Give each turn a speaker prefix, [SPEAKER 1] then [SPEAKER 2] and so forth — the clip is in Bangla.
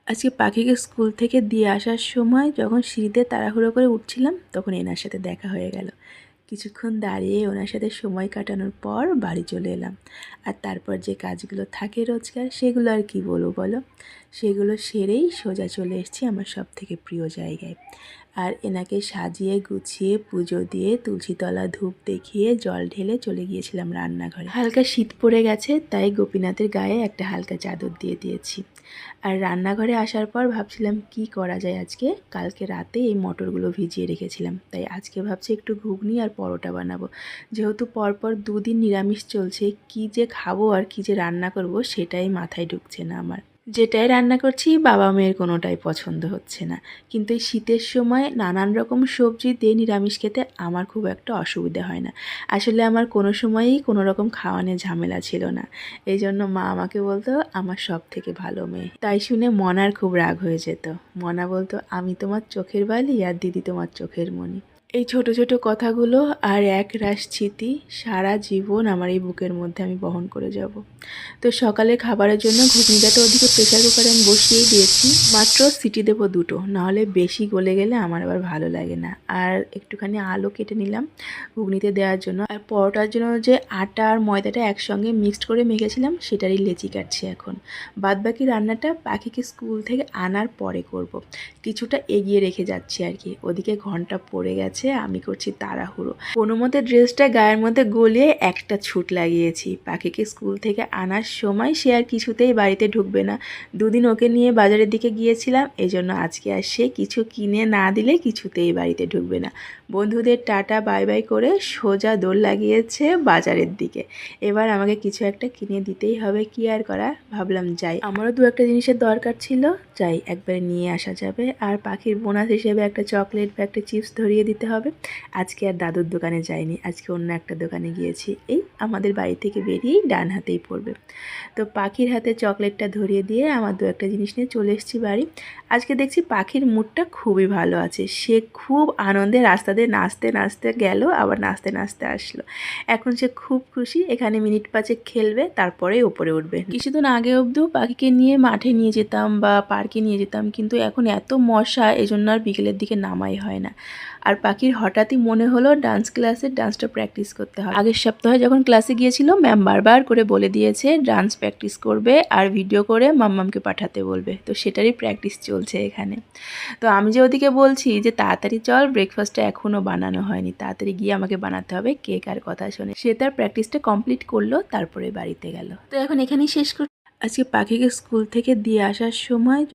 [SPEAKER 1] আজকে পাখিকে স্কুল থেকে দিয়ে আসার সময় যখন সিঁড়িতে তাড়াহুড়ো করে উঠছিলাম তখন এনার সাথে দেখা হয়ে গেল। কিছুক্ষণ দাঁড়িয়ে ওনার সাথে সময় কাটানোর পর বাড়ি চলে এলাম। আর তারপর যে কাজগুলো থাকে রোজকার সেগুলো আর কি বলবো বলো, সেগুলো সেরেই সোজা চলে এসেছি আমার সবথেকে প্রিয় জায়গায়। আর এনাকে সাজিয়ে গুছিয়ে পুজো দিয়ে তুলসীতলা ধূপ দেখিয়ে জল ঢেলে চলে গিয়েছিলাম রান্নাঘরে। হালকা শীত পড়ে গেছে তাই গোপীনাথের গায়ে একটা হালকা চাদর দিয়ে দিয়েছি। আর রান্নাঘরে আসার পর ভাবছিলাম কি করা যায় আজকে। কালকে রাতে এই মটরগুলো ভিজিয়ে রেখেছিলাম, তাই আজকে ভাবছি একটু ঘুগনি আর পরোটা বানাবো। যেহেতু পরপর দুদিন নিরামিষ চলছে, কি যে খাবো আর কি যে রান্না করব সেটাই মাথায় ঢুকছে না আমার। যেটাই রান্না করছি বাবা মেয়ের কোনোটাই পছন্দ হচ্ছে না। কিন্তু এই শীতের সময় নানান রকম সবজি দিয়ে নিরামিষ খেতে আমার খুব একটা অসুবিধা হয় না। আসলে আমার কোনো সময়ই কোনো রকম খাওয়ানোর ঝামেলা ছিল না। এই জন্য মা আমাকে বলতো আমার সব থেকে ভালো মেয়ে। তাই শুনে মনার খুব রাগ হয়ে যেত। মনা বলতো আমি তোমার চোখের বালি আর দিদি তোমার চোখের মণি। এই ছোট ছোট কথাগুলো আর এক রাশ স্মৃতি সারা জীবন আমার এই বুকের মধ্যে আমি বহন করে যাব। তো সকালে খাবারের জন্য ঘুগনিটা তো ওদিকে প্রেশার কুকারে আমি বসিয়েই দিয়েছি। মাত্র সিটি দেবো দুটো, নাহলে বেশি গলে গেলে আমার আবার ভালো লাগে না। আর একটুখানি আলু কেটে নিলাম ঘুগনিতে দেওয়ার জন্য। আর পরোটার জন্য যে আটা আর ময়দাটা একসঙ্গে মিক্সড করে মেখেছিলাম সেটারই লেচি কাটছি এখন। বাদবাকি রান্নাটা পাখিকে স্কুল থেকে আনার পরে করব। কিছুটা এগিয়ে রেখে যাচ্ছি আর কি। ওদিকে ঘন্টা পড়ে গেছে, আমি করছি তাড়াহুড়ো। কোনো মতে ড্রেসটা গায়ের মধ্যে গলিয়ে একটা ছুট লাগিয়েছি। পাখিকে স্কুল থেকে আনার সময় সে আর কিছুতেই বাড়িতে ঢুকবে না। দুদিন ওকে নিয়ে বাজারের দিকে গিয়েছিলাম, এজন্য আজকে আর সে কিছু কিনে না দিলে কিছুতেই বাড়িতে ঢুকবে না। বন্ধুদের টাটা বাই বাই করে সোজা দৌড় লাগিয়েছে বাজারের দিকে। এবার আমাকে কিছু একটা কিনে দিতেই হবে, কি আর করা। ভাবলাম যাই, আমারও দু একটা জিনিসের দরকার ছিল, যাই একবারে নিয়ে আসা যাবে। আর পাখির বোনাস হিসেবে একটা চকলেট বা একটা চিপস ধরিয়ে দিতে হবে। আজকে আর দাদুর দোকানে যাইনি, আজকে অন্য একটা দোকানে গিয়েছি। এই আমাদের বাড়ি থেকে বেরিয়েই ডান হাতেই পড়বে। তো পাখির হাতে চকলেটটা ধরিয়ে দিয়ে আমার দু একটা জিনিস নিয়ে চলে এসেছি বাড়ি। আজকে দেখছি পাখির মুডটা খুবই ভালো আছে। সে খুব আনন্দে রাস্তা দিয়ে নাচতে নাচতে গেল, আবার নাচতে নাচতে আসলো। এখন সে খুব খুশি। এখানে মিনিট 5 খেলবে, তারপরে ওপরে উঠবে। কিছুদিন আগে অবধিও পাখিকে নিয়ে মাঠে নিয়ে যেতাম বা পার্কে নিয়ে যেতাম, কিন্তু এখন এত মশা, এজন্য আর বিকেলের দিকে নামাই হয় না। আর পাখির হঠাৎই মনে হলো ডান্স ক্লাসে ডান্সটা প্র্যাকটিস করতে হবে। আগের সপ্তাহে যখন ক্লাসে গিয়েছিল ম্যাম বারবার করে বলে দিয়েছে ডান্স প্র্যাকটিস করবে আর ভিডিও করে মাম্মামকে পাঠাতে বলবে। তো সেটারই প্র্যাকটিস চলছে এখানে। তো আমি যে ওদিকে বলছি যে তাড়াতাড়ি চল, ব্রেকফাস্টটা এখনও বানানো হয়নি, তাড়াতাড়ি গিয়ে আমাকে বানাতে হবে, কেক আর কথা শোনে। সে তার প্র্যাকটিসটা কমপ্লিট করলো, তারপরে বাড়িতে গেল। তো এখন এখানেই শেষ করছি। আজকে পাখিকে স্কুল থেকে দিয়ে আসার সময়